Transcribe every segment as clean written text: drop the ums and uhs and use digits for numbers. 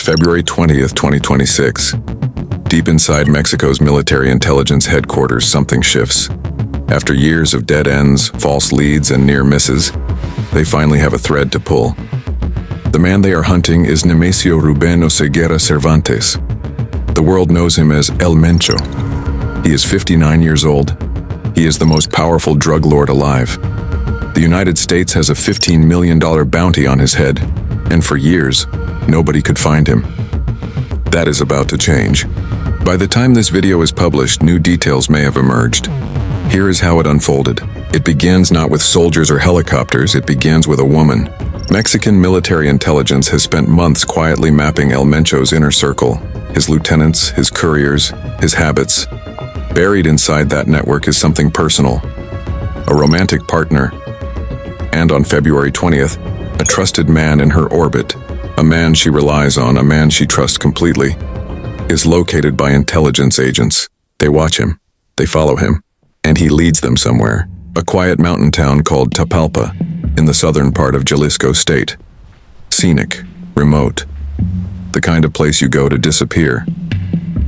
February 20th, 2026. Deep inside Mexico's military intelligence headquarters, something shifts. After years of dead ends, false leads, and near misses, they finally have a thread to pull. The man they are hunting is Nemesio Rubén Oseguera Cervantes. The world knows him as Elmencho. He is 59 years old. He is the most powerful drug lord alive. The United States has a $15 million bounty on his head, and for years, nobody could find him. That is about to change. By the time this video is published, new details may have emerged. Here is how it unfolded. It begins not with soldiers or helicopters, it begins with a woman. Mexican military intelligence has spent months quietly mapping Elmencho's inner circle, his lieutenants, his couriers, his habits. Buried inside that network is something personal, a romantic partner, and on February 20th, a trusted man in her orbit, a man she relies on, a man she trusts completely, is located by intelligence agents. They watch him, they follow him, and he leads them somewhere, a quiet mountain town called Tapalpa, in the southern part of Jalisco state. Scenic, remote, the kind of place you go to disappear.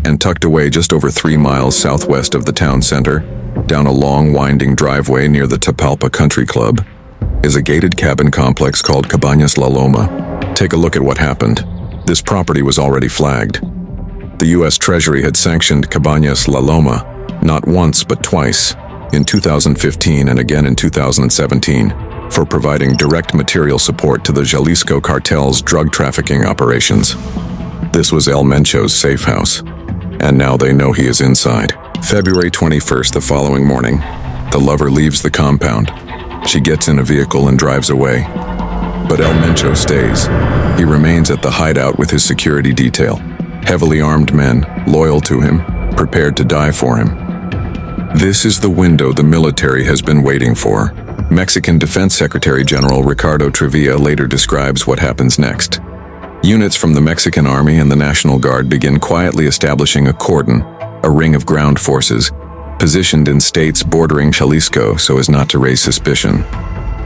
And tucked away just over 3 miles southwest of the town center, down a long winding driveway near the Tapalpa Country Club, is a gated cabin complex called Cabañas La Loma. Take a look at what happened. This property was already flagged. The U.S. Treasury had sanctioned Cabañas La Loma, not once but twice, in 2015 and again in 2017, for providing direct material support to the Jalisco cartel's drug trafficking operations. This was Elmencho's safe house, and now they know he is inside. February 21st, the following morning, the lover leaves the compound. She gets in a vehicle and drives away. But Elmencho stays. He remains at the hideout with his security detail. Heavily armed men, loyal to him, prepared to die for him. This is the window the military has been waiting for. Mexican Defense Secretary General Ricardo Trevilla later describes what happens next. Units from the Mexican Army and the National Guard begin quietly establishing a cordon, a ring of ground forces, positioned in states bordering Jalisco so as not to raise suspicion.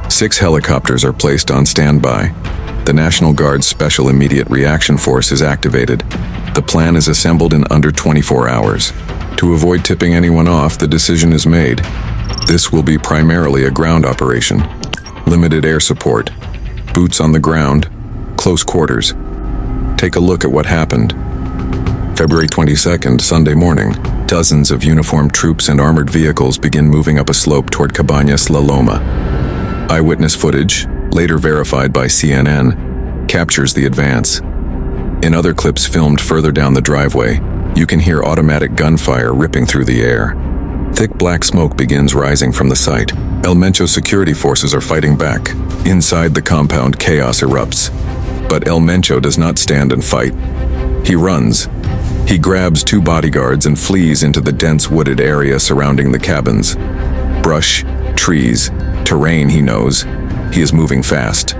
6 helicopters are placed on standby. The National Guard's Special Immediate Reaction Force is activated. The plan is assembled in under 24 hours. To avoid tipping anyone off, the decision is made. This will be primarily a ground operation. Limited air support, boots on the ground, close quarters. Take a look at what happened. February 22nd, Sunday morning, dozens of uniformed troops and armored vehicles begin moving up a slope toward Cabañas La Loma. Eyewitness footage, later verified by CNN, captures the advance. In other clips filmed further down the driveway, you can hear automatic gunfire ripping through the air. Thick black smoke begins rising from the site. Elmencho security forces are fighting back. Inside the compound, chaos erupts. But Elmencho does not stand and fight. He runs. He grabs 2 bodyguards and flees into the dense wooded area surrounding the cabins. Brush, trees, terrain he knows. He is moving fast.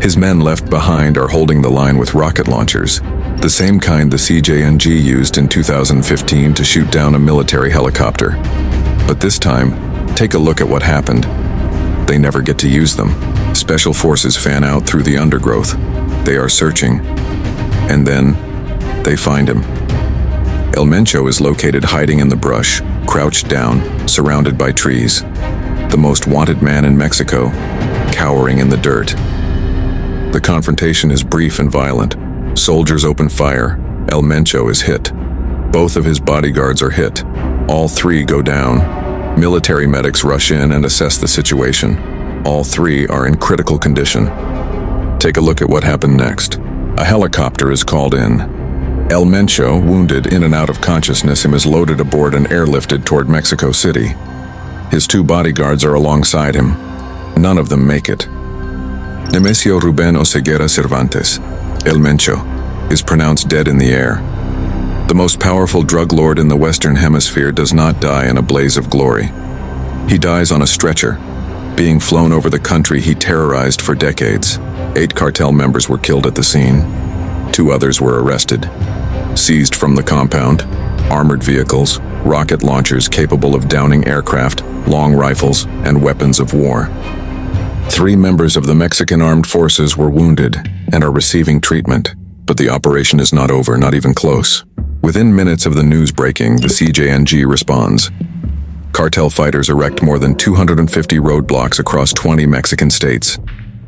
His men left behind are holding the line with rocket launchers, the same kind the CJNG used in 2015 to shoot down a military helicopter. But this time, take a look at what happened. They never get to use them. Special forces fan out through the undergrowth. They are searching. And then, they find him. Elmencho is located hiding in the brush, crouched down, surrounded by trees. The most wanted man in Mexico, cowering in the dirt. The confrontation is brief and violent. Soldiers open fire. Elmencho is hit. Both of his bodyguards are hit. All 3 go down. Military medics rush in and assess the situation. All 3 are in critical condition. Take a look at what happened next. A helicopter is called in. Elmencho, wounded in and out of consciousness, is loaded aboard and airlifted toward Mexico City. His 2 bodyguards are alongside him. None of them make it. Nemesio Rubén Oseguera Cervantes, Elmencho, is pronounced dead in the air. The most powerful drug lord in the Western Hemisphere does not die in a blaze of glory. He dies on a stretcher, being flown over the country he terrorized for decades. 8 cartel members were killed at the scene. 2 others were arrested. Seized from the compound, armored vehicles, rocket launchers capable of downing aircraft, long rifles, and weapons of war. 3 members of the Mexican armed forces were wounded and are receiving treatment. But the operation is not over, not even close. Within minutes of the news breaking, the CJNG responds. Cartel fighters erect more than 250 roadblocks across 20 Mexican states.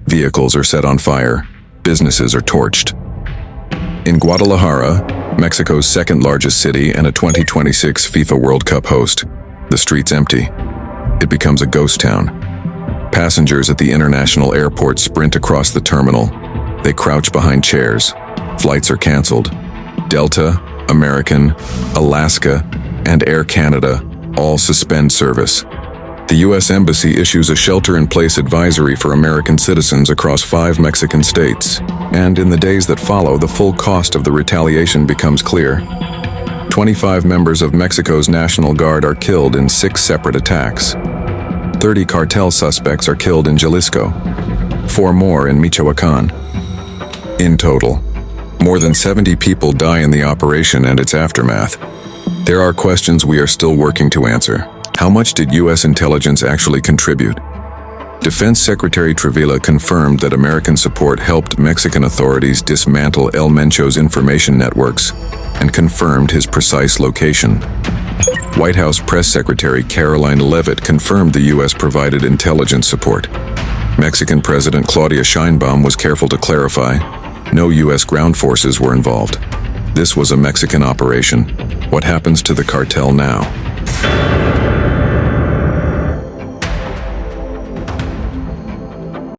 Vehicles are set on fire. Businesses are torched. In Guadalajara, Mexico's second-largest city and a 2026 FIFA World Cup host, the streets empty. It becomes a ghost town. Passengers at the international airport sprint across the terminal. They crouch behind chairs. Flights are canceled. Delta, American, Alaska, and Air Canada all suspend service. The U.S. Embassy issues a shelter-in-place advisory for American citizens across 5 Mexican states. And in the days that follow, the full cost of the retaliation becomes clear. 25 members of Mexico's National Guard are killed in 6 separate attacks. 30 cartel suspects are killed in Jalisco. 4 more in Michoacan. In total, more than 70 people die in the operation and its aftermath. There are questions we are still working to answer. How much did U.S. intelligence actually contribute? Defense Secretary Trevilla confirmed that American support helped Mexican authorities dismantle Elmencho's information networks and confirmed his precise location. White House Press Secretary Caroline Leavitt confirmed the U.S. provided intelligence support. Mexican President Claudia Sheinbaum was careful to clarify, no U.S. ground forces were involved. This was a Mexican operation. What happens to the cartel now?